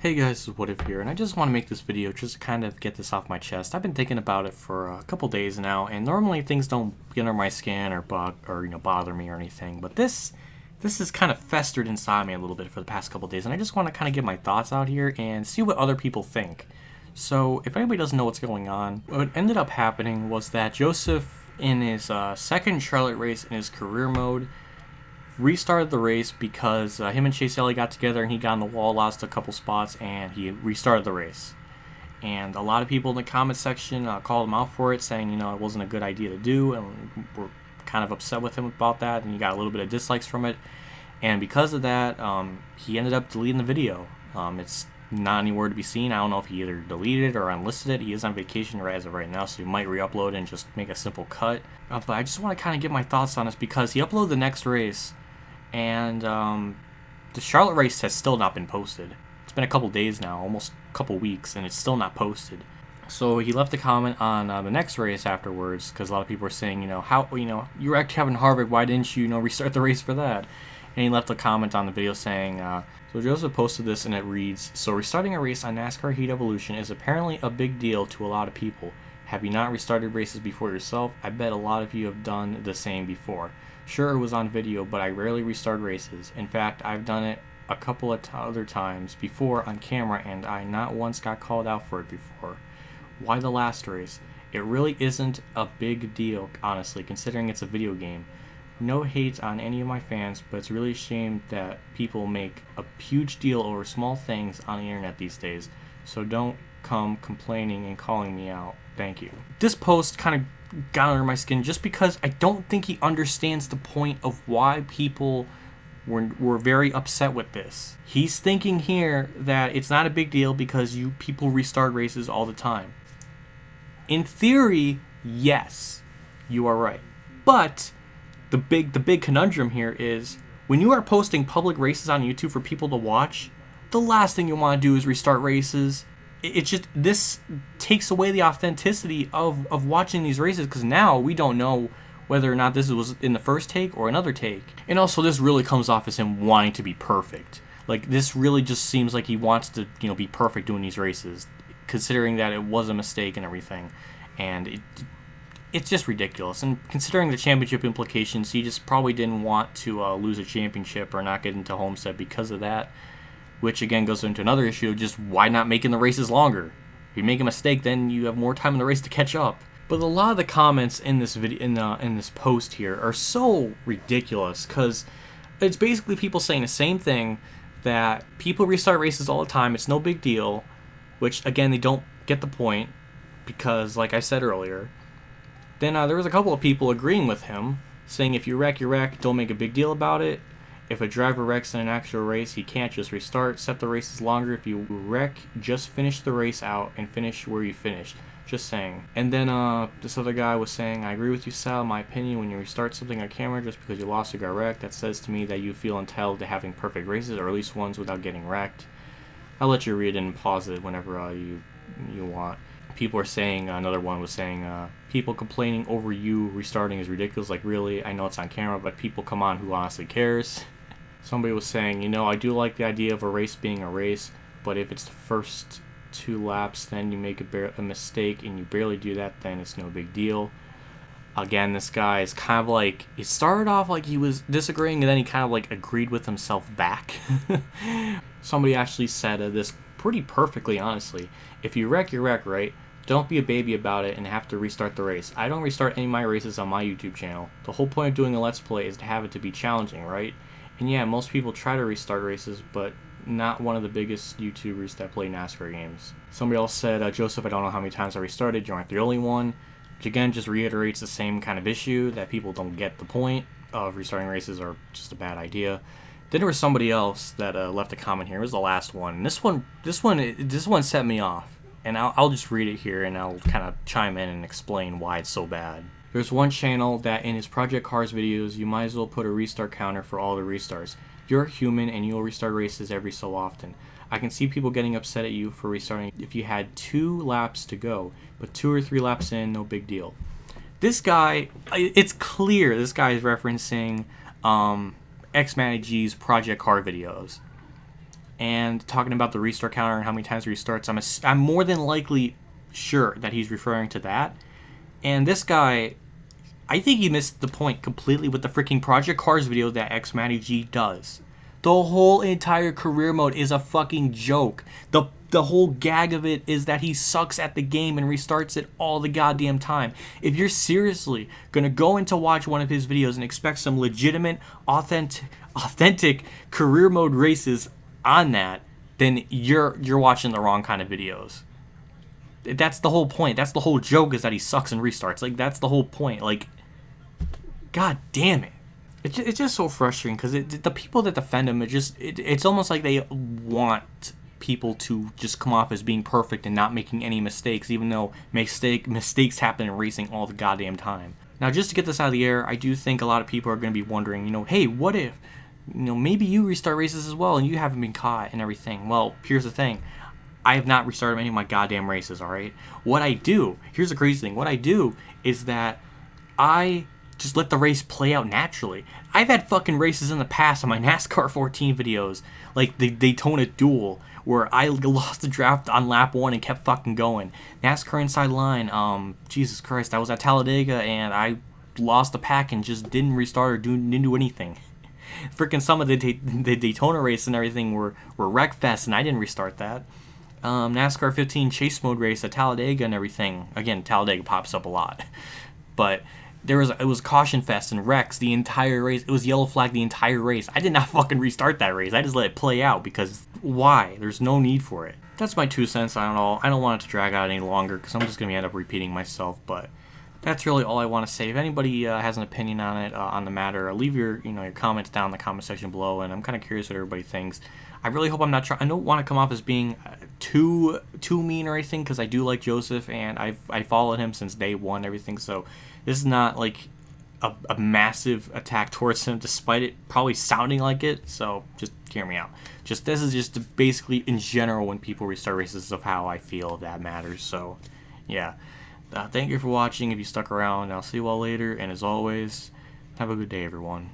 Hey guys, this is WhatiF here, and I just want to make this video just to kind of get this off my chest. I've been thinking about it for a couple days now, and normally things don't get under my skin or bother me or anything, but this has kind of festered inside me a little bit for the past couple days, and I just want to kind of get my thoughts out here and see what other people think. So, if anybody doesn't know what's going on, what ended up happening was that Joseph, in his second Charlotte race in his career mode, restarted the race because him and Chase Elliott got together and he got on the wall, lost a couple spots, and he restarted the race. And a lot of people in the comment section called him out for it, saying, it wasn't a good idea to do, and were kind of upset with him about that, and he got a little bit of dislikes from it. And because of that, he ended up deleting the video. It's not anywhere to be seen. I don't know if he either deleted it or unlisted it. He is on vacation as of right now, so he might re-upload and just make a simple cut. But I just want to kind of get my thoughts on this because he uploaded the next race, and the Charlotte race has still not been posted. It's been a couple days now, almost a couple weeks, and it's still not posted. So he left a comment on the next race afterwards, because a lot of people were saying, you were actually having Harvick, why didn't you, restart the race for that? And he left a comment on the video saying, so Joseph posted this, and it reads, so restarting a race on NASCAR Heat Evolution is apparently a big deal to a lot of people. Have you not restarted races before yourself? I bet a lot of you have done the same before. Sure, it was on video, but I rarely restart races. In fact, I've done it a couple of other times before on camera, and I not once got called out for it before. Why the last race? It really isn't a big deal, honestly, considering it's a video game. No hate on any of my fans, but it's really a shame that people make a huge deal over small things on the internet these days. So don't come complaining and calling me out. Thank you. This post kind of got under my skin just because I don't think he understands the point of why people were very upset with this. He's thinking here that it's not a big deal because people restart races all the time. In theory, yes, you are right. But the big conundrum here is when you are posting public races on YouTube for people to watch, the last thing you want to do is restart races. This takes away the authenticity of watching these races, because now we don't know whether or not this was in the first take or another take. And also, this really comes off as him wanting to be perfect. Like, this really just seems like he wants to, be perfect doing these races, considering that it was a mistake and everything. And it's just ridiculous. And considering the championship implications, he just probably didn't want to lose a championship or not get into Homestead because of that. Which again goes into another issue of just why not making the races longer? If you make a mistake, then you have more time in the race to catch up. But a lot of the comments in this video, in this post here, are so ridiculous because it's basically people saying the same thing, that people restart races all the time. It's no big deal, which again they don't get the point because, like I said earlier, then there was a couple of people agreeing with him, saying if you wreck, you wreck. Don't make a big deal about it. If a driver wrecks in an actual race, he can't just restart. Set the races longer. If you wreck, just finish the race out and finish where you finished. Just saying. And then this other guy was saying, I agree with you, Sal. In my opinion, when you restart something on camera just because you lost or got wrecked, that says to me that you feel entitled to having perfect races, or at least ones without getting wrecked. I'll let you read it and pause it whenever you want. People are saying, another one was saying, people complaining over you restarting is ridiculous. Like, really? I know it's on camera, but people, come on, who honestly cares? Somebody was saying, I do like the idea of a race being a race, but if it's the first 2 laps, then you make a mistake and you barely do that, then it's no big deal. Again, this guy is kind of like, it started off like he was disagreeing, and then he kind of like agreed with himself back. Somebody actually said this pretty perfectly, honestly. If you wreck, you wreck, right? Don't be a baby about it and have to restart the race. I don't restart any of my races on my YouTube channel. The whole point of doing a Let's Play is to have it to be challenging, right? And yeah, most people try to restart races, but not one of the biggest YouTubers that play NASCAR games. Somebody else said, Joseph, I don't know how many times I restarted. You aren't the only one. Which again just reiterates the same kind of issue, that people don't get the point of restarting races are just a bad idea. Then there was somebody else that left a comment here. It was the last one. And this one set me off. And I'll just read it here and I'll kind of chime in and explain why it's so bad. There's one channel that in his Project Cars videos, you might as well put a restart counter for all the restarts. You're human and you'll restart races every so often. I can see people getting upset at you for restarting if you had 2 laps to go, but 2 or 3 laps in, no big deal. This guy, it's clear this guy is referencing Xmanag's Project Car videos. and talking about the restart counter and how many times he restarts. I'm more than likely sure that he's referring to that. And this guy, I think he missed the point completely with the freaking Project Cars video that XMattyG does. The whole entire career mode is a fucking joke. The whole gag of it is that he sucks at the game and restarts it all the goddamn time. If you're seriously gonna go in to watch one of his videos and expect some legitimate, authentic career mode races on that, then you're watching the wrong kind of videos. That's the whole point. That's the whole joke, is that he sucks and restarts. Like, that's the whole point. Like, god damn it. It's just so frustrating, because the people that defend him, it's almost like they want people to just come off as being perfect and not making any mistakes, even though mistakes happen in racing all the goddamn time. Now, just to get this out of the air, I do think a lot of people are going to be wondering, hey, what if, maybe you restart races as well and you haven't been caught and everything. Well, here's the thing. I have not restarted any of my goddamn races, alright? What I do, here's the crazy thing, what I do is that I just let the race play out naturally. I've had fucking races in the past on my NASCAR 14 videos, like the Daytona Duel, where I lost the draft on lap 1 and kept fucking going. NASCAR Inside Line, Jesus Christ, I was at Talladega and I lost the pack and just didn't restart or didn't do anything. Freaking some of the Daytona race and everything were wreckfest, and I didn't restart that. NASCAR 15 chase mode race at Talladega and everything. Again, Talladega pops up a lot, but it was caution fest and wrecks the entire race. It was yellow flag the entire race. I did not fucking restart that race. I just let it play out, because why? There's no need for it. That's my 2 cents. I don't want it to drag out any longer, because I'm just gonna end up repeating myself. But that's really all I want to say. If anybody has an opinion on it, on the matter, leave your your comments down in the comment section below. And I'm kind of curious what everybody thinks. I really hope I'm not I don't want to come off as being too mean or anything, because I do like Joseph and I followed him since day one and everything. So this is not like a massive attack towards him, despite it probably sounding like it. So just hear me out. This is just basically in general when people restart races of how I feel, if that matters. So yeah, thank you for watching. If you stuck around, I'll see you all later. And as always, have a good day, everyone.